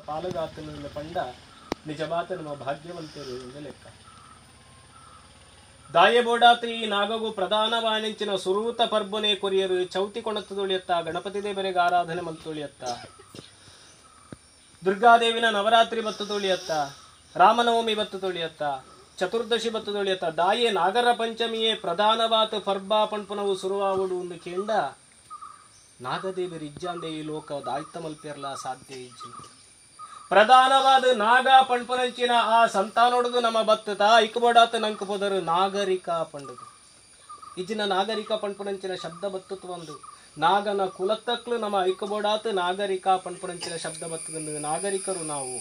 ಪಾಲುಗಾತನ ಪಂಡ ನಿಜವಾತ ನಮ್ಮ ಭಾಗ್ಯವಂತರು ಎಂದು ಲೆಕ್ಕ. ದಾಯಬೋಡಾತ ಈ ನಾಗಗೂ ಪ್ರಧಾನವಾನಿಂಚಿನ ಸುರೂತ ಪರ್ಬನೆ ಕೊರಿಯರು ಚೌತಿ ಕೊಣತ್ತು ತೊಳಿಯತ್ತ, ಗಣಪತಿ ದೇವರಿಗೆ ಆರಾಧನೆ ಮಲ್ ತೊಳಿಯತ್ತ, ದುರ್ಗಾದೇವಿನ ನವರಾತ್ರಿ ಬತ್ತು ತೊಳಿಯತ್ತ, ರಾಮನವಮಿ ಬತ್ತು ತೊಳಿಯತ್ತ, ಚತುರ್ದಶಿ ಬತ್ತು ತೊಳಿಯತ್ತ. ದಾಯೆ ನಾಗರ ಪಂಚಮಿಯೇ ಪ್ರಧಾನವಾತ ಪರ್ಬಾ ಪಣ್ಪನವು ಸುರುವಾವುಡು ಒಂದು ಕೇಂಡ ನಾಗದೇವರ ಇಜ್ಜಾಂದೆ ಈ ಲೋಕ ದಾಯ್ತ ಮಲ್ಪೆರ್ಲ ಸಾಧ್ಯ ಇಜ್ಜಿ ಪ್ರಧಾನವಾದ ನಾಗ ಪಣ್ಪನಂಚಿನ ಆ ಸಂತಾನೊಡದು ನಮ್ಮ ಬತ್ತತ ಇಕ್ಬೋಡಾತ ನಂಕ ಪೋದರು ನಾಗರಿಕ ಪಂಡದು ಇಜ್ಜಿನ ನಾಗರಿಕ ಪಣ್ಪನಂಚಿನ ಶಬ್ದ ಬತ್ತತು ಒಂದು ನಾಗನ ಕುಲತ್ತಕ್ಲು ನಮ್ಮ ಐಕಬೋಡಾತ ನಾಗರಿಕ ಪಣ್ಪನಂಚಿನ ಶಬ್ದ ಬತ್ತದ ನಾಗರಿಕರು ನಾವು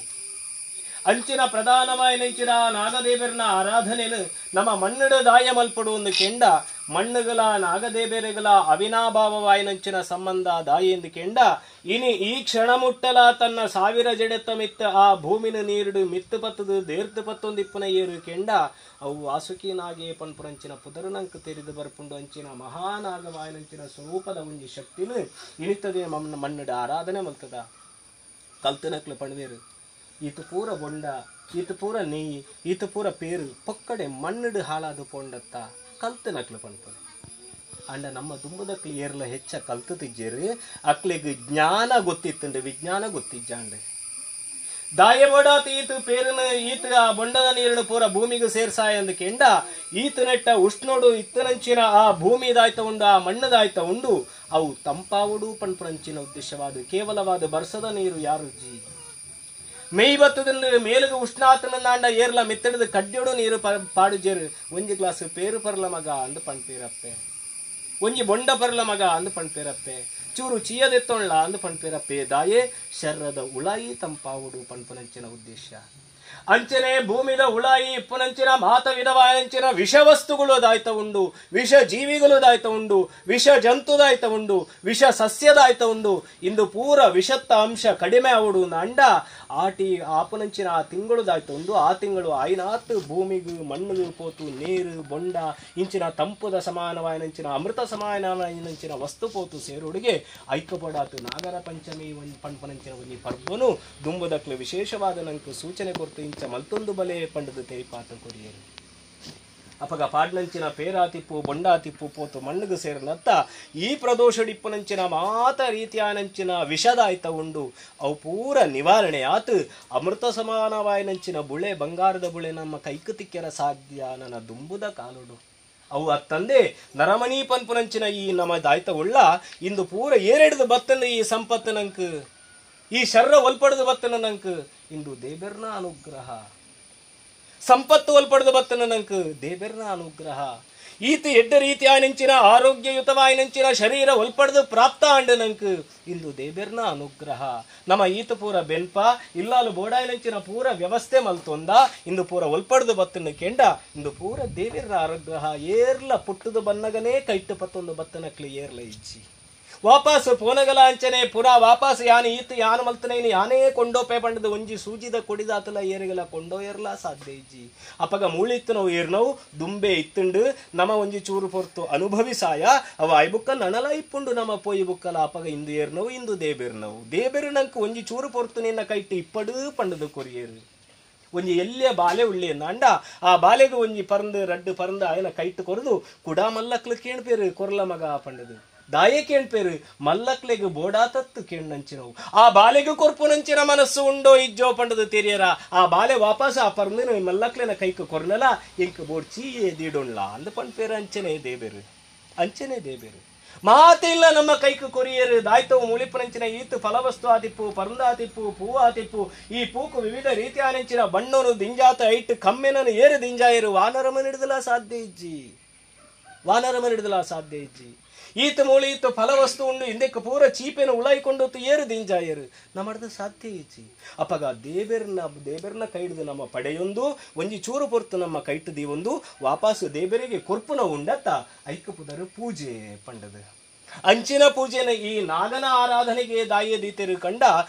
ಅಂಚಿನ ಪ್ರಧಾನವಾಯಿನಂಚಿನ ನಾಗದೇವರನ ಆರಾಧನೆನು ನಮ್ಮ ಮಣ್ಣುಡು ದಾಯ ಮಲ್ಪಡು ಒಂದು ಕೆಂಡ ಮಣ್ಣುಗಳ ನಾಗದೇವರುಗಳ ಅವಿನಾಭಾವವಾಯಿನಂಚಿನ ಸಂಬಂಧ ದಾಯಿ ಎಂದು ಕೆಂಡ ಇನಿ ಈ ಕ್ಷಣ ಮುಟ್ಟಲ ತನ್ನ 1000 ಜಡೆತ್ತ ಮಿತ್ತ ಆ ಭೂಮಿನ ನೀರುಡು ಮಿತ್ತು ಪತ್ತದು ದೇರ್ತು ಪತ್ತೊಂದು ಇಪ್ಪನ ಏರು ಕೆಂಡ ಅವು ವಾಸುಕಿ ನಾಗೆ ಪಣ್ಪುರಂಚಿನ ಪುದರನಂಕ ತೆರೆದು ಬರ್ಪುಂಡು ಅಂಚಿನ ಮಹಾನಾಗವಾಯಿನಂಚಿನ ಸ್ವರೂಪದ ಒಂಜಿ ಶಕ್ತಿನು ಇನಿತದೆ ಮಣ್ಣುಡ ಆರಾಧನೆ ಮಲ್ತದ ಕಲ್ತನಕ್ಲು ಪಣವೇರು ಈತ ಪೂರ ಬೊಂಡ ಈತ ಪೂರ ನೆಯ್ಯಿ ಈತ ಪೂರ ಪೇರು ಪೊಕ್ಕಡೆ ಮಣ್ಣುಡು ಹಾಳಾದು ಪೊಂಡತ್ತ ಕಲ್ತನಕ್ಲು ಪಣ್ಪುಡು ಅಂಡ ನಮ್ಮ ದುಂಬದಕ್ಲು ಏರ್ಲ ಹೆಚ್ಚ ಕಲ್ತು ತಿಜ್ಜೇರು ಅಕ್ಲಿಗೆ ಜ್ಞಾನ ಗೊತ್ತಿತ್ತಂಡು ವಿಜ್ಞಾನ ಗೊತ್ತಿಜ್ಜಾಂಡು ದಾಯಬೋಡಾತ ಈತ ಪೇರಿನ ಈತ ಆ ಬೊಂಡದ ನೀರಿನ ಪೂರ ಭೂಮಿಗೆ ಸೇರ್ಸಾಯ ಅಂದ ಕೆಂಡ ಈತ ನೆಟ್ಟ ಉಷ್ಣೋಡು ಇತ್ತನಂಚಿನ ಆ ಭೂಮಿದಾಯ್ತ ಉಂಡು ಆ ಮಣ್ಣದಾಯ್ತ ಉಂಡು ಅವು ತಂಪಾವುಡು ಪಣ್ಪುರಂಚಿನ ಉದ್ದೇಶವಾದ ಕೇವಲವಾದ ಬರ್ಸದ ನೀರು ಯಾರು ಜಿ ಮೇಯ್ ಬತ್ತದಿಂದ ಮೇಲುಗ ಉಷ್ಣಾತನ ನಾಂಡ ಏರ್ಲ ಮೆತ್ತಡದ ಕಡ್ಡಿಯೋಡು ನೀರು ಪಾಡುಜೇರು ಒಂಜಿ ಗ್ಲಾಸ್ ಪೇರು ಪರ್ಲ ಮಗ ಅಂದು ಪಣ್ಪೇರಪ್ಪೆ ಒಂಜಿ ಬೊಂಡ ಪರ್ಲ ಮಗ ಅಂದು ಪಣ್ಪೇರಪ್ಪೆ ಚೂರು ಚೀಯದೆತ್ತೊಳ್ಳ ಅಂದು ಪಣ್ಪೇರಪ್ಪೆ ದಾಯೆ ಶರ್ರದ ಉಳಾಯಿ ತಂಪಾವುಡು ಪಣ್ಪನಂಚಿನ ಉದ್ದೇಶ ಅಂಚನೆ ಭೂಮಿದ ಉಳಾಯಿ ಇಪ್ಪನಂಚಿನ ಮಾತ ವಿಧವಾಯಂಚಿನ ವಿಷ ವಸ್ತುಗಳು ದಾಯ್ತ ಉಂಡು ವಿಷ ಜೀವಿಗಳು ದಾಯ್ತ ಉಂಡು ವಿಷ ಜಂತುದಾಯ್ತ ಉಂಡು ವಿಷ ಸಸ್ಯದಾಯ್ತ ಉಂಡು ಇಂದು ಪೂರ ವಿಷತ್ತ ಅಂಶ ಕಡಿಮೆ ಆವುಡು ಅಂಡ ಆಟಿ ಆಪನಂಚಿನ ಆ ತಿಂಗಳು ದಾಯ್ತ ಉಂಡು ಆ ತಿಂಗಳು ಆಯ್ನಾತ್ ಭೂಮಿಗೂ ಮಣ್ಣುಗೂ ಪೋತು ನೀರು ಬೊಂಡ ಇಂಚಿನ ತಂಪುದ ಸಮಾನವಾಯನಂಚಿನ ಅಮೃತ ಸಮಾನವಾಯನಂಚಿನ ವಸ್ತು ಪೋತು ಸೇರುಡಿಗೆ ಐಕ್ಯಪಡಾತು ನಾಗರ ಪಂಚಮಿ ಪಣ್ಪನಂಚಿನ ಒಂಜಿ ಪರ್ಬನು ದುಂಬುದಕ್ಲು ವಿಶೇಷವಾದ ನಂಕು ಸೂಚನೆ ಕೊರ್ತು ಇಂಚ ಮಲ್ತೊಂದು ಬಲೆ ಪಂಡದು ತೆರಿಪಾತ ಕೊರಿಯರು ಅಪಗ ಪಾಡ್ನಂಚಿನ ಪೇರಾತಿಪ್ಪು ಬೊಂಡಾತಿಪ್ಪು ಪೋತು ಮಣ್ಣುಗು ಸೇರಲತ್ತ ಈ ಪ್ರದೋಷಡಿಪ್ಪನಂಚಿನ ಮಾತ ರೀತಿಯಾನಂಚಿನ ವಿಷದಾಯ್ತ ಉಂಡು ಅವು ಪೂರ ನಿವಾರಣೆ ಆತು ಅಮೃತ ಸಮಾನವಾಯನಂಚಿನ ಬುಳೆ ಬಂಗಾರದ ಬುಳೆ ನಮ್ಮ ಕೈಕು ತಿಕ್ಕೆರ ಸಾಧ್ಯ ನನ್ನ ದುಂಬುದ ಕಾಲುಡು ಅವು ಅತ್ತಂದೆ ನರಮಣಿ ಪನ್ಪುನಂಚಿನ ಈ ನಮ್ಮ ದಾಯ್ತ ಉಳ್ಳ ಇಂದು ಪೂರ ಏರೆಡ್ದು ಬತ್ತನ ಈ ಸಂಪತ್ತು ನಂಕ ಈ ಶರ್ರ ಒಲ್ಪಡ್ದು ಬತ್ತನ ನಂಕ ಇಂದು ದೇಬೆರ್ನ ಅನುಗ್ರಹ ಸಂಪತ್ತು ಒಲ್ಪಡ್ದು ಬತ್ತನ ನಂಕ ದೇಬೆರ್ನ ಅನುಗ್ರಹ ಈತ ಎಡ್ಡ ರೀತಿಯಾಯನಂಚಿನ ಆರೋಗ್ಯಯುತವಾಯನಂಚಿನ ಶರೀರ ಒಲ್ಪಡ್ದು ಪ್ರಾಪ್ತ ಅಂಡ ನಂಕ ಇಂದು ದೇಬೆರ್ನ ಅನುಗ್ರಹ ನಮ್ಮ ಈತ ಪೂರ ಬೆನ್ಪ ಇಲ್ಲಾಲು ಬೋಡಾಯನಂಚಿನ ಪೂರ ವ್ಯವಸ್ಥೆ ಮಲ್ತೊಂದ ಇಂದು ಪೂರ ಒಲ್ಪಡ್ದು ಬತ್ತನ ಕೆಂಡ ಇಂದು ಪೂರ ದೇವೆರ್ನ ಅನುಗ್ರಹ ಏರ್ಲ ಪುಟ್ಟದು ಬನ್ನಗನೇ ಕೈಟ್ಟು ಪತ್ತೊಂದು ಬತ್ತನಕ್ಲಿ ಏರ್ಲ ಇಜ್ಜಿ ವಾಪಸ್ ಪೋನಗಲ ಅಂಚನೆ ಪುರಾ ವಾಪಸ್ ಯಾನು ಈತ ಯಾನು ಮಲ್ತನೇನು ಯಾನೇ ಕೊಂಡೋಪೆ ಪಂಡದು ಒಂಜಿ ಸೂಜಿದ ಕೊಡಿದಾತಲ ಏರಿಗಲ ಕೊಂಡೋ ಏರ್ಲ ಸಾಧ್ಯ ಇಜ್ಜಿ ಅಪಗ ಮೂಳಿತ್ತು ನಾವು ಏರ್ನವು ದುಂಬೆ ಇತ್ತುಂಡು ನಮ್ಮ ಒಂಜಿ ಚೂರು ಪೊರ್ತು ಅನುಭವಿಸಾಯ ಅವ ಐಬುಕ್ಕ ನನಲ ಇಪ್ಪುಂಡು ನಮ್ಮ ಪೋಯಿ ಬುಕ್ಕಲ ಅಪಗ ಇಂದು ಏರ್ನವು ಇಂದು ದೇಬೆರ್ನವು ದೇಬೆರು ನಂಕು ಒಂಜಿ ಚೂರು ಪೊರ್ತು ನಿನ್ನ ಕೈಟ್ಟು ಇಪ್ಪಡು ಪಂಡದು ಕೊರಿಯರು ಒಂಜಿ ಎಲ್ಲಿಯ ಬಾಲೆ ಉಳ್ಳಿ ಅಂಡ ಆ ಬಾಲೆಗೆ ಒಂಜಿ ಪರಂದು ರಡ್ಡು ಪರಂದು ಆಯನ ಕೈಟ್ಟು ಕೊರದು ಕುಡಾ ಮಲ್ಲಕ್ಲು ಕೇಳ್ಪೇರು ಕೊರ್ಲ ಮಗ ಪಂಡದು ದಾಯೆ ಕೇಳ್ಪೇರು ಮಲ್ಲಕ್ಲೆಗ್ ಬೋಡಾತತ್ತು ಕೇಣ್ಣಂಚಿನವು ಆ ಬಾಲೆಗೂ ಕೊರ್ಪುನಂಚಿನ ಮನಸ್ಸು ಉಂಡೋ ಇಜ್ಜೋ ಪಂಡದು ತೆರಿಯರ ಆ ಬಾಲೆ ವಾಪಸ್ ಆ ಪರ್ನ ಮಲ್ಲಕ್ಲೆನ ಕೈಕು ಕೊರ್ನಲ ಎಂಕ್ ಬೋಡ್ ಚೀಯೇ ದೀಡೊಣ್ಲ ಅಂದು ಪಂಡ್ಪೇರು ಅಂಚನೆ ದೇಬೇರು ಮಾತಿಲ್ಲ ನಮ್ಮ ಕೈಕು ಕೊರಿಯರು ದಾಯ್ತವು ಮುಳಿಪುನಂಚಿನ ಈತು ಫಲವಸ್ತು ಆತಿಪ್ಪು ಪರಂದಾತಿಪ್ಪು ಪೂವು ಆತಿಪ್ಪು ಈ ಪೂಕು ವಿವಿಧ ರೀತಿಯಾನಂಚಿನ ಬಣ್ಣನು ದಿಂಜಾತ ಐಟ್ ಕಮ್ಮೆನನು ಏರು ದಿಂಜಾಯರು ವಾನರಮನಿಡ್ದಲ ಸಾಧ್ಯ ಇಜ್ಜಿ ಈತ ಮೂಳಿ ಈತ ಫಲವಸ್ತು ಉಂಡು ಹಿಂದಕ್ಕೆ ಪೂರ ಚೀಪೆನ ಉಳಾಯ್ಕೊಂಡು ಏರು ದಿಂಜಾಯರು ನಮ್ಮಡ್ದು ಸಾಧ್ಯ ಇಜ್ಜಿ ಅಪಗ ದೇಬೆರ್ನ ಕೈಡ್ದು ನಮ್ಮ ಪಡೆಯೊಂದು ಒಂಜಿ ಚೂರು ಪೊರ್ತು ನಮ್ಮ ಕೈಟದಿ ಒಂದು ವಾಪಸ್ಸು ದೇಬೆರಿಗೆ ಕೊರ್ಪುನ ಉಂಡತ್ತ ಐಕ ಪುದರು ಪೂಜೆ ಪಂಡದು ಅಂಚಿನ ಪೂಜೆನ ಈ ನಾಗನ ಆರಾಧನೆಗೆ ದಾಯ ದೀತೆರು ಕಂಡ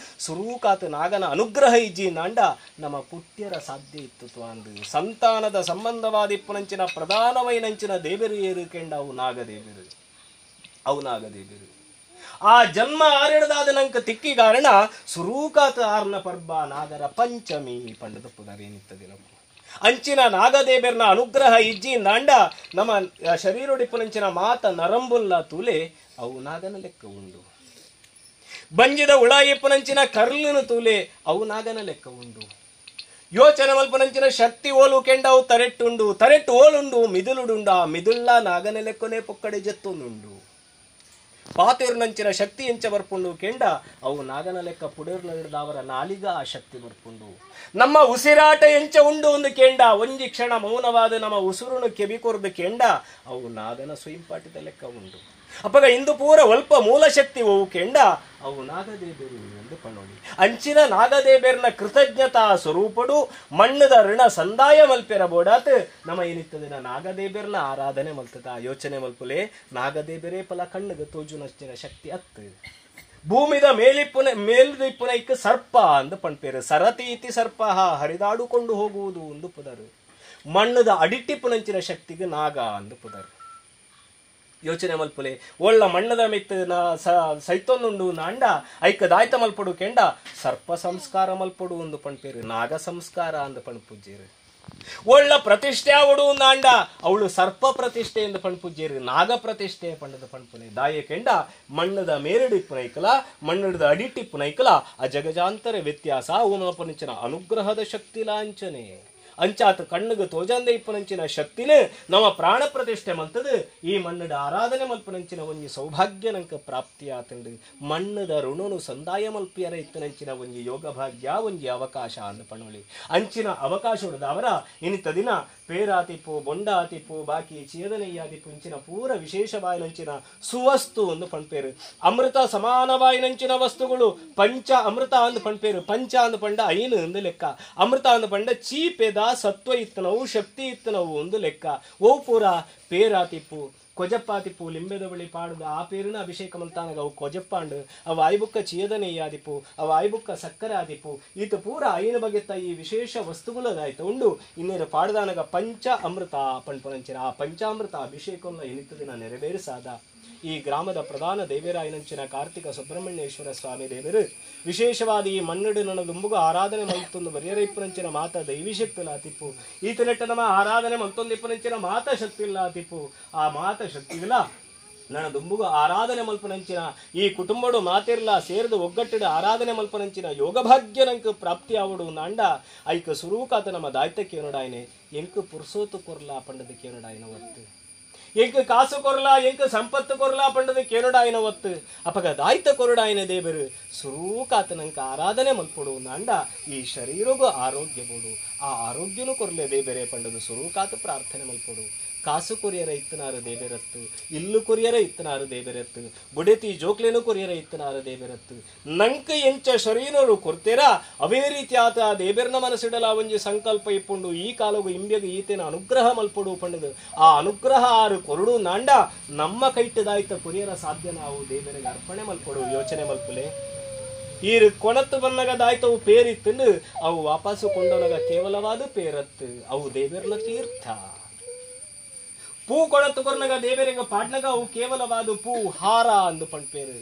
ಸುರೂಕಾತ ನಾಗನ ಅನುಗ್ರಹ ಇಜ್ಜಿ ನಾಂಡ ನಮ್ಮ ಪುಟ್ಯರ ಸಾಧ್ಯ ಇತ್ತು ಅಂದು ಸಂತಾನದ ಸಂಬಂಧವಾದಿಪ್ಪುನಂಚಿನ ಪ್ರಧಾನವೈನಂಚಿನ ದೇಬೆರು ಏರು ಕೆಂಡ ಅವು ನಾಗದೇಬೆರು ಆ ಜನ್ಮ ಆರಿಡದಾದ ನಂಕ ತಿಕ್ಕಿ ಕಾರಣ ಸುರೂಕಾತ ಆರ್ನ ಪರ್ಬ ನಾಗರ ಪಂಚಮಿ ಪಂಡದ ಪುನರೇನಿತ್ತದಿನ ಅಂಚಿನ ನಾಗದೇಬೇರ್ನ ಅನುಗ್ರಹ ಇಜ್ಜಿ ನಾಂಡ ನಮ್ಮ ಶರೀರೊಡಿಪ್ಪುನಂಚಿನ ಮಾತ ನರಂಬುಲ್ಲ ತೂಲೆ ಅವು ನಾಗನ ಲೆಕ್ಕ ಉಂಡು. ಬಂಜಿದ ಉಳಾಯಿಪ್ಪುನಂಚಿನ ಕರ್ಲಿನ ತೂಲೆ ಅವು ನಾಗನ ಲೆಕ್ಕ ಉಂಡು. ಯೋಚನೆ ಮಲ್ಪನಂಚಿನ ಶಕ್ತಿ ಓಲು ಕೆಂಡ ಅವು ತರೆಟ್ಟುಂಡು, ತರೆಟ್ಟು ಓಲುಂಡು ಮಿದುಳುಡುಂಡ, ಮಿದುಳ್ಳ ನಾಗನ ಲೆಕ್ಕನೆ ಪೊಕ್ಕಡೆ ಜತ್ತೊಂದುಂಡು. ಪಾತಿರ್ನಂಚಿನ ಶಕ್ತಿ ಎಂಚ ಬರ್ಪುಂಡು ಕೆಂಡ ಅವು ನಾಗನ ಲೆಕ್ಕ ಪುಡಿರ್ನವರ ನಾಲಿಗ ಆ ಶಕ್ತಿ ಬರ್ಪುಂಡು. ನಮ್ಮ ಉಸಿರಾಟ ಎಂಚ ಉಂಡು ಒಂದು ಕೆಂಡ ಒಂಜಿ ಕ್ಷಣ ಮೌನವಾದ ನಮ್ಮ ಉಸುರುನು ಕೆಬಿಕೊರ್ದು ಕೆಂಡ ಅವು ನಾಗನ ಸ್ವಯಂಪಾಟಿದ ಲೆಕ್ಕ ಉಂಡು. ಅಪ್ಪಗ ಇಂದು ಪೂರ ಒಲ್ಪ ಮೂಲ ಶಕ್ತಿ ಅವು ಕೆಂಡ ಅವು ನಾಗದೇಬೇರು ಎಂದು ಪಣೋಳಿ. ಅಂಚಿನ ನಾಗದೇಬೇರ್ನ ಕೃತಜ್ಞತಾ ಸ್ವರೂಪಡು ಮಣ್ಣದ ಋಣ ಸಂದಾಯ ಮಲ್ಪೆರ ಬೋಡಾತ್ ನಮ್ಮ ಏನಿತ್ತದಿನ ನಾಗದೇಬೇರ್ನ ಆರಾಧನೆ ಮಲ್ತದ ಯೋಚನೆ ಮಲ್ಪುಲೆ ನಾಗದೇಬೇರೇ ಪಲ ಕಣ್ಣಗ ತೋಜುನಷ್ಟಿನ ಶಕ್ತಿ ಅತ್ತು. ಭೂಮಿದ ಮೇಲಿಪ್ಪುನ ಇಕ್ಕ ಸರ್ಪ ಅಂದು ಪಣ್ಪೇರು. ಸರತಿ ಇತಿ ಸರ್ಪ ಹರಿದಾಡುಕೊಂಡು ಹೋಗುವುದು ಒಂದು ಪುದರು. ಮಣ್ಣದ ಅಡಿಟ್ಟಿಪ್ಪುನಂಚಿನ ಶಕ್ತಿಗೆ ನಾಗ ಅಂದು ಪುದರು. ಯೋಚನೆ ಮಲ್ಪುಲೆ ಒಳ್ಳ ಮಣ್ಣದ ಮಿತ್ ಸೈತೊಂದುಂಡು ನಾಂಡ ಐಕ ದಾಯ್ತ ಮಲ್ಪಡು ಕೆಂಡ ಸರ್ಪ ಸಂಸ್ಕಾರ ಮಲ್ಪಡು ಒಂದು ಪಣ್ಪೇರು. ನಾಗ ಸಂಸ್ಕಾರ ಅಂದು ಪಣ್ಪುಜ್ಜೇರು. ಒಳ್ಳ ಪ್ರತಿಷ್ಠೆ ಅವಡು ನಾಂಡ ಅವಳು ಸರ್ಪ ಪ್ರತಿಷ್ಠೆ ಎಂದು ಪಣ್ಪುಜ್ಜೇರು. ನಾಗ ಪ್ರತಿಷ್ಠೆ ಪಂಡದ ಪಣ್ಪುನೆ ದಾಯ ಕೆಂಡ ಮಣ್ಣದ ಮೇರಡಿಪ್ಪುನೈಕಲ ಮಣ್ಣದ ಅಡಿಟ್ಟಿಪ್ಪುನೈಕಲ ಆ ಜಗಜಾಂತರ ವ್ಯತ್ಯಾಸ ಅವನಪನಿಂಚಿನ ಅನುಗ್ರಹದ ಶಕ್ತಿ ಲಾಂಛನೆ ಅಂಚಾತ ಕಣ್ಣಗ ತೋಜಂದೆ ಇಪ್ಪನಂಚಿನ ಶಕ್ತಿನ ನಮ್ಮ ಪ್ರಾಣ ಪ್ರತಿಷ್ಠೆ ಮಲ್ತದ ಈ ಮಣ್ಣದ ಆರಾಧನೆ ಮಲ್ಪನಂಚಿನ ಒಂಜಿ ಸೌಭಾಗ್ಯ ನಂಕ ಪ್ರಾಪ್ತಿ ಆತಂಡು. ಮಣ್ಣದ ಋಣನು ಸಂದಾಯ ಮಲ್ಪಿಯರ ಇತ್ತನಂಚಿನ ಒಂಜಿ ಯೋಗ ಭಾಗ್ಯ ಒಂಜಿ ಅವಕಾಶ ಅಂದು ಪಣೋಳಿ. ಅಂಚಿನ ಅವಕಾಶ ಹೊಡೆದವರ ಇನ್ನಿತ್ತ ದಿನ ಪೇರಾತಿಪ್ಪು ಬೊಂಡಾತಿಪ್ಪು ಬಾಕಿ ಚೇದನೆಯಾದಿಪ್ಪು ಇಂಚಿನ ಪೂರ ವಿಶೇಷವಾಯಿನಂಚಿನ ಸುವಸ್ತು ಒಂದು ಪಣ್ಪೇರು. ಅಮೃತ ಸಮಾನವಾಯಿನಂಚಿನ ವಸ್ತುಗಳು ಪಂಚ ಅಮೃತ ಅಂದು ಪಣ್ಪೇರು. ಪಂಚ ಅಂದು ಪಂಡ ಐನು ಒಂದು ಲೆಕ್ಕ, ಅಮೃತ ಅಂದು ಪಂಡ ಚೀಪೆದ ಸತ್ವ ಇತ್ತನವು ಶಕ್ತಿ ಇತ್ತನವು ಒಂದು ಲೆಕ್ಕ. ಓ ಪೂರ ಪೇರಾತಿಪ್ಪು ಕೊಜಪ್ಪಾತಿಪ್ಪು ಲಿಂಬೆದ ಬಳಿ ಪಾಡುದ ಆ ಪೇರಿನ ಅಭಿಷೇಕ ಮಂತಾನಾಗ ಅವು ಕೊಜಪ್ಪಾಂಡು ಅವು ಆಯ್ಬುಕ್ಕ ಚೀದನೆಯಾದಿಪ್ಪು ಅವು ಆಯ್ಬುಕ್ಕ ಸಕ್ಕರೆ ಆದಿಪ್ಪು ಈತ ಪೂರ ಐನ ಬಗೆತ್ತ ಈ ವಿಶೇಷ ವಸ್ತುಗಳದಾಯ್ತು ಉಂಡು ಇನ್ನೇನು ಪಾಡ್ದಾನಾಗ ಪಂಚ ಅಮೃತ ಪಣ್ಪನಂಚಿನ ಆ ಪಂಚಾಮೃತ ಅಭಿಷೇಕವನ್ನು ಎನಿತ್ತು ದಿನ ನೆರವೇರಿಸಾದ. ಈ ಗ್ರಾಮದ ಪ್ರಧಾನ ದೇವೇರಾಯನಂಚಿನ ಕಾರ್ತಿಕ ಸುಬ್ರಹ್ಮಣ್ಯೇಶ್ವರ ಸ್ವಾಮಿ ದೇವರು ವಿಶೇಷವಾದ ಈ ಮಣ್ಣಡು ನನ್ನ ದುಂಬುಗ ಆರಾಧನೆ ಮಲ್ತೊಂದು ಬರಿಯರೈಪ್ಪನಂಚಿನ ಮಾತ ದೈವಿ ಶಕ್ತಿ ಲಾತಿಪ್ಪು ಈತ ನೆಟ್ಟ ನಮ್ಮ ಆರಾಧನೆ ಮಲ್ತೊಂದಿಪ್ಪನಂಚಿನ ಮಾತ ಶಕ್ತಿ ಲಾತಿಪ್ಪು ಆ ಮಾತ ಶಕ್ತಿಗಿಲ್ಲ ನನ್ನ ದುಂಬುಗ ಆರಾಧನೆ ಮಲ್ಪನಂಚಿನ ಈ ಕುಟುಂಬಡು ಮಾತಿರ್ಲ ಸೇರಿದು ಒಗ್ಗಟ್ಟಿಡ ಆರಾಧನೆ ಮಲ್ಪನಂಚಿನ ಯೋಗ ಭಾಗ್ಯ ನಂಕ ಪ್ರಾಪ್ತಿ ಆವಡು ನಾಂಡ ಐಕ ಸುರೂಕಾತ ನಮ್ಮ ದಾಯ್ತಕ್ಕೆ ನೋಡಾಯನೆ ಎಂಕ ಪುರ್ಸೋತು ಕೊರ್ಲಾ ಪಂಡದಕ್ಕೆ ನೋಡಾಯನ ಒತ್ತು ಎಂಕ ಕಾಸು ಕೊರಲ ಎಂಕ ಸಂಪತ್ತು ಕೊರಲ ಪಂಡದ ಕೇರಡಾಯನ ಒತ್ತು ಅಪಗ ದಾಯ್ತ ಕೊರಡಾಯನ ದೇವರು ಸುರೂಕಾತನಂಕ ಆರಾಧನೆ ಮಲ್ಪಡು ನಾಂಡ ಈ ಶರೀರಗೂ ಆರೋಗ್ಯ ಬೋಡು ಆ ಆರೋಗ್ಯನೂ ಕೊರಲೆ ದೇಬೇರೆ ಪಂಡದು ಸುರೂಕಾತ ಪ್ರಾರ್ಥನೆ ಮಲ್ಪಡು. ಕಾಸು ಕೊರಿಯರ ಇತ್ತನಾರು ದೇಬೇರತ್ತು, ಇಲ್ಲು ಕೊರಿಯರ ಇತ್ತನಾರು ದೇಬೇರತ್ತು, ಬುಡೆತಿ ಜೋಕ್ಲೇನು ಕೊರಿಯರ ಇತ್ತನಾರು ದೇಬೇರತ್ತು. ನಂಕ ಎಂಚ ಶರೀರರು ಕೊರ್ತೇರ ಅವೇ ರೀತಿಯಾತ ದೇಬೇರ್ನ ಮನಸ್ಸಿಡಲ ಒಂಜಿ ಸಂಕಲ್ಪ ಇಪ್ಪುಂಡು ಈ ಕಾಲಗು ಇಂಬ್ಯಗ ಈತೇನ ಅನುಗ್ರಹ ಮಲ್ಪಡು ಪಂಡದು ಆ ಅನುಗ್ರಹ ಆರು ಕೊರಡು ನಾಂಡ ನಮ್ಮ ಕೈಟದಾಯ್ತ ಕೊರಿಯರ ಸಾಧ್ಯ ನಾವು ದೇಬೇರಿಗೆ ಅರ್ಪಣೆ ಮಲ್ಪಡು. ಯೋಚನೆ ಮಲ್ಪಲೆ ಈರು ಕೊಣತ್ತು ಬನ್ನಗ ದಾಯ್ತವು ಪೇರಿತ್ತು ಅವು ವಾಪಸ್ಸು ಕೊಂಡವನಗ ಕೇವಲವಾದ ಪೇರತ್ತು ಅವು ದೇಬೇರ್ನ ತೀರ್ಥ. ಪೂ ಕೊಣತ್ತು ಕೊರ್ನಗ ದೇವರಿಗೆ ಪಾಡ್ನಗ ಅವು ಕೇವಲವಾದ ಪೂ ಹಾರ ಅಂದು ಪಣ್ಪೇರು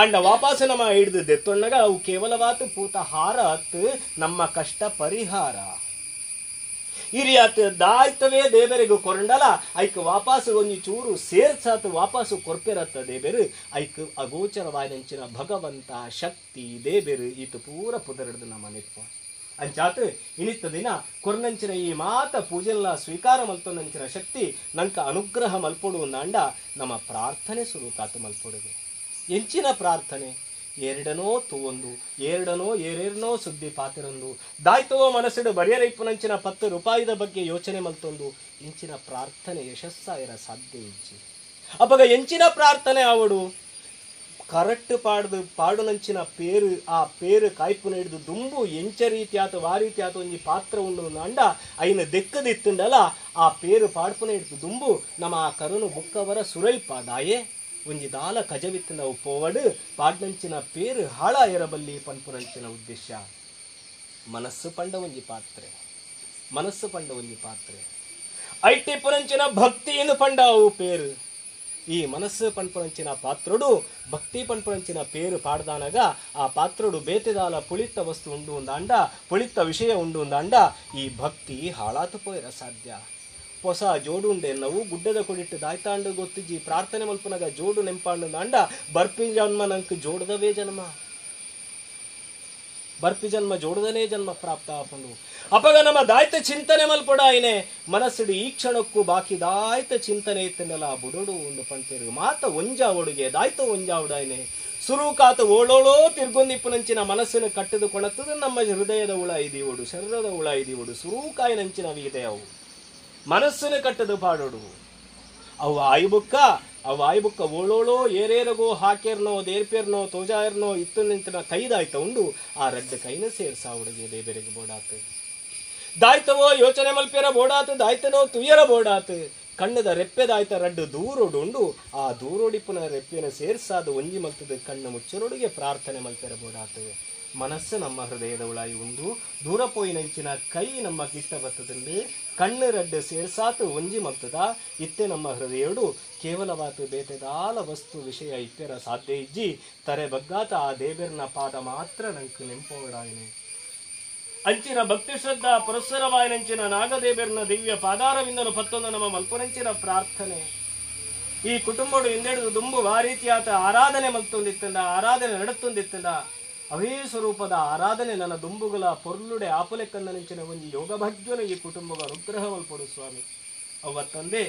ಅಂಡ ವಾಪಸ್ ನಮ್ಮ ಹಿಡಿದು ದೆತ್ತೊಣ್ಣಗ ಅವು ಕೇವಲವಾದ ಪೂತ ಹಾರ ಹತ್ತು ನಮ್ಮ ಕಷ್ಟ ಪರಿಹಾರ. ಹಿರಿಯಾತ ದಾಯ್ತವೇ ದೇವರಿಗೆ ಕೊರಂಡಲ ಐಕ್ ವಾಪಸ್ ಒಂಜಿ ಚೂರು ಸೇರ್ಸಾತು ವಾಪಸ್ಸು ಕೊರ್ಪೆರತ್ತ ದೇಬೇರು ಐಕ್ ಅಗೋಚರವಾದಂಚಿನ ಭಗವಂತ ಶಕ್ತಿ ದೇಬೇರು ಈತ ಪೂರ ಪುದರಡ್ದು ನಮ್ಮ ನೆಪ್ಪ ಅಂಚಾತ್ ಇನಿತ್ತ ದಿನ ಕೊರ್ನಂಚಿನ ಈ ಮಾತ ಪೂಜೆಲ್ಲ ಸ್ವೀಕಾರ ಮಲ್ತೊಂದಂಚಿನ ಶಕ್ತಿ ನಂಕ ಅನುಗ್ರಹ ಮಲ್ಪೊಡು ನಾಂಡ ನಮ್ಮ ಪ್ರಾರ್ಥನೆ ಸುರೂಕಾತು ಮಲ್ಪೊಡುಗೆ. ಎಂಚಿನ ಪ್ರಾರ್ಥನೆ ಎರಡನೋ ತೂವೊಂದು ಎರಡನೋ ಏರೇರ್ನೋ ಸುದ್ದಿ ಪಾತಿರೊಂದು ದಾಯ್ತವೋ ಮನಸ್ಸಿಡು ಬರಿಯರೈಪ್ಪುನಂಚಿನ 10 ರೂಪಾಯಿದ ಬಗ್ಗೆ ಯೋಚನೆ ಮಲ್ತೊಂದು ಇಂಚಿನ ಪ್ರಾರ್ಥನೆ ಯಶಸ್ಸಾಯಿರ ಸಾಧ್ಯ ಇಜ್ಜಿ ಅಪಗ ಎಂಚಿನ ಪ್ರಾರ್ಥನೆ ಆವಡು ಕರೆಕ್ಟ್ ಪಾಡುನಂಚಿನ ಪೇರು ಆ ಪೇರು ಕಾಯ್ಪುನ ಹಿಡಿದು ದುಂಬು ಎಂಚ ರೀತಿಯಾತ ವಾ ರೀತಿಯಾತ ಒಂಜಿ ಪಾತ್ರ ಉಂಡು ನಾಂಡ ಐನ ದೆಕ್ಕದಿತ್ತುಂಡಲ ಆ ಪೇರು ಪಾಡ್ಪುನ ಹಿಡಿದು ದುಂಬು ನಮ್ಮ ಆ ಕರುನು ಬುಕ್ಕವರ ಸುರೈಪ ದಾಯೆ ಒಂಜಿ ದಾಲ ಕಜವಿತ್ತು ನಾವು ಪೋವಡು ಪಾಡ್ನಂಚಿನ ಪೇರು ಹಾಳ ಎರಬಲ್ಲಿ ಪನ್ಪುನಂಚಿನ ಉದ್ದೇಶ. ಮನಸ್ಸು ಪಂಡ ಒಂಜಿ ಪಾತ್ರೆ ಮನಸ್ಸು ಪಂಡ ಒಂಜಿ ಪಾತ್ರೆ ಐಟಿ ಪುನಂಚಿನ ಭಕ್ತಿಯನ್ನು ಪಂಡ ಅವು ಪೇರು ఈ మనస్సు పణ్పణంచిన పాత్రుడు భక్తి పణ్పణంచిన పేరు పాడదానಗ ఆ పాత్రుడు ಬೇತೆದಾಲ ಪುಳಿತ್ತ ವಸ್ತು ಉಂಡು ಅಂದಾಂಡ ಪುಳಿತ್ತ ವಿಷಯ ಉಂಡು ಅಂದಾಂಡ ಈ ಭಕ್ತಿ ಹಾಳಾತು ಪೋಯಿರ ಸಾಧ್ಯ. ಹೊಸ ಜೋಡು ಉಂಡೆ ನಾವು ಗುಡ್ಡದ ಕೊಡಿಟ್ಟು ದಾಯ್ತಾಂಡು ಗೊತ್ತಿಜ್ಜಿ ಪ್ರಾರ್ಥನೆ ಮಲ್ಪನಾಗ ಜೋಡು ನೆಂಪಾಂಡು ಅಂದಾಂಡ ಬರ್ಪಿ ಜನ್ಮ ನಂಕ್ ಜೋಡದವೇ ಜನ್ಮ, ಬರ್ಪಿ ಜನ್ಮ ಜೋಡದನೇ ಜನ್ಮ ಪ್ರಾಪ್ತ ಆಪಂಡು ಅಪಗ ನಮ್ಮ ದಾಯ್ತ ಚಿಂತನೆ ಮಲ್ಪೊಡಾಯಿನೆ ಮನಸ್ಸುಡು ಈ ಕ್ಷಣಕ್ಕೂ ಬಾಕಿ ದಾಯ್ತ ಚಿಂತನೆ ಇತ್ತಂಡಲ್ಲ ಬುಡೋಡು ಒಂದು ಪಂತೇರು ಮಾತ ಒಂಜಾ ಒಡುಗೆ ದಾಯ್ತ ಒಂಜಾ ಉಡಾಯಿನೆ ಸುರುಕಾತ ಓಳೋಳೋ ತಿರ್ಗೊಂದಿಪ್ಪುನಂಚಿನ ಮನಸ್ಸಿನ ಕಟ್ಟದು ಕೊಣತ್ತದು ನಮ್ಮ ಹೃದಯದ ಹುಳ ಇದೀವಡು, ಶರೀರದ ಹುಳ ಇದೀವಡು, ಸುರೂಕಾಯಿನಂಚಿನ ವೀದೆ ಅವು ಮನಸ್ಸಿನ ಕಟ್ಟದು ಪಾಡೋಡು ಅವು ಆಯ್ಬುಕ್ಕ ಓಳೋಳೋ ಏರೇರಗೋ ಹಾಕೇರ್ನೋ ದೇರ್ಪೇರ್ನೋ ತೋಜಾಯರ್ನೋ ಇತ್ತು ನಿಂತಿನ ಕೈದಾಯ್ತ ಉಂಡು ಆ ರಡ್ಡು ಕೈನ ಸೇರ್ಸಾ ಹುಡುಗಿ ದೇಬೆರೆಗೆ ಬೋಡಾತು ದಾಯ್ತವೋ ಯೋಚನೆ ಮಲ್ಪೇರ ಬೋಡಾತು ದಾಯ್ತನೋ ತುಯ್ಯರ ಬೋಡಾತು ಕಣ್ಣದ ರೆಪ್ಪೆದಾಯ್ತ ರಡ್ಡು ದೂರೋಡು ಉಂಡು ಆ ದೂರೋಡಿಪ್ಪನ ರೆಪ್ಪೆನ ಸೇರ್ಸಾದ ಒಂಜಿ ಮಲ್ತದ ಕಣ್ಣು ಮುಚ್ಚರೊಡಿಗೆ ಪ್ರಾರ್ಥನೆ ಮಲ್ಪೇರ ಬೋಡಾತು. ಮನಸ್ಸು ನಮ್ಮ ಹೃದಯದ ಉಳಾಯಿ ಉಂಡು ದೂರ ಪೋಯಿನಂಚಿನ ಕೈ ನಮ್ಮ ಗಿಟ್ಟ ಬತ್ತದಲ್ಲಿ ಕಣ್ಣು ರಡ್ಡು ಸೇರ್ಸಾತು ಒಂಜಿ ಮಲ್ತದ ಇತ್ತೆ ನಮ್ಮ ಹೃದಯಡು ಕೇವಲವಾತು ಬೇತೆದಾಲ ವಸ್ತು ವಿಷಯ ಇತ್ತೆರ ಸಾಧ್ಯ ಇಜ್ಜಿ ತರೆ ಬಗ್ಗಾತ ಆ ದೇಬೇರ್ನ ಪಾದ ಮಾತ್ರ ನಂಕು ನೆಂಪೋಡಾಯಿನಿ ಅಂಚಿನ ಭಕ್ತಿ ಶ್ರದ್ಧಾ ಪುರಸ್ಸರವಾಯಿನಂಚಿನ ನಾಗದೇಬೇರ್ನ ದಿವ್ಯ ಪಾದಾರವಿಂದನು ಪತ್ತೊಂದು ನಮ್ಮ ಮಲ್ಪನಂಚಿನ ಪ್ರಾರ್ಥನೆ ಈ ಕುಟುಂಬಡು ಹಿಂದೆಡಿದು ದುಂಬು ಆ ರೀತಿಯಾತ ಆರಾಧನೆ ಮಲ್ತೊಂದಿತ್ತಂದ ಆರಾಧನೆ ನಡತ್ತೊಂದಿತ್ತಂದ ಅವೇ ಸ್ವರೂಪದ ಆರಾಧನೆ ನನ್ನ ದುಂಬುಗಳ ಪೊರ್ಲುಡೆ ಆಪುಲೆ ಕನ್ನನಿಂಚಿನ ಒಂದು ಯೋಗ ಭಾಗ್ಯನ ಈ ಕುಟುಂಬದ ಅನುಗ್ರಹ ಮಲ್ಪಡು ಸ್ವಾಮಿ ಅವತ್ತಂದೆ